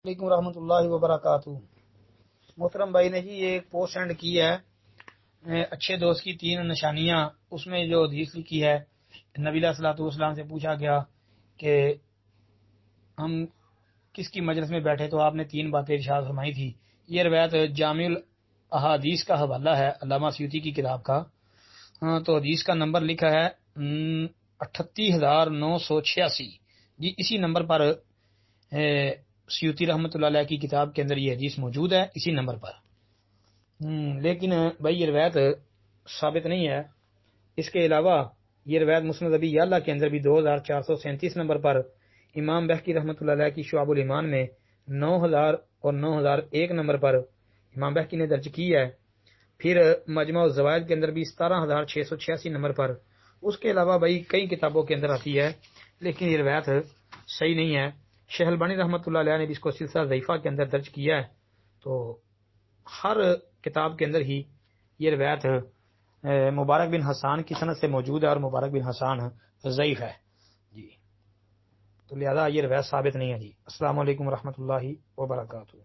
علیکم ورحمۃ اللہ وبرکاتہ۔ محترم بھائی نے جی ایک پوسٹ سینڈ کی ہے، اچھے دوست کی 3 نشانیاں۔ اس میں جو حدیث لکھی ہے، نبی علیہ الصلوۃ والسلام سے پوچھا گیا کہ ہم کس کی مجلس میں بیٹھے تو آپ نے 3 باتیں ارشاد فرمائی تھی۔ یہ روایت جامع الاحادیث کا حوالہ ہے، علامہ سیوطی کی کتاب کا۔ تو حدیث کا نمبر لکھا ہے 38986 جی، اسی نمبر پر سیوطی رحمۃ اللہ علیہ کی کتاب کے اندر یہ حدیث موجود ہے، اسی نمبر پر۔ لیکن بھائی یہ روایت ثابت نہیں ہے۔ اس کے علاوہ یہ روایت مسند ابی یعلا کے اندر بھی 2437 نمبر پر، امام بہقی رحمۃ اللہ علیہ کی شعب الایمان میں 9000 اور 9001 نمبر پر امام بہقی نے درج کی ہے۔ پھر مجمع الزوائد کے اندر بھی 17686 نمبر پر۔ اس کے علاوہ بھائی کئی کتابوں کے اندر آتی ہے، لیکن یہ روایت صحیح نہیں ہے۔ شیخ البانی رحمۃ اللہ علیہ نے بھی اس کو سلسلہ ضعیفہ کے اندر درج کیا ہے۔ تو ہر کتاب کے اندر ہی یہ روایت مبارک بن حسان کی سند سے موجود ہے، اور مبارک بن حسان ضعیف ہے جی، تو لہذا یہ روایت ثابت نہیں ہے جی۔ السلام علیکم ورحمۃ اللہ وبرکاتہ۔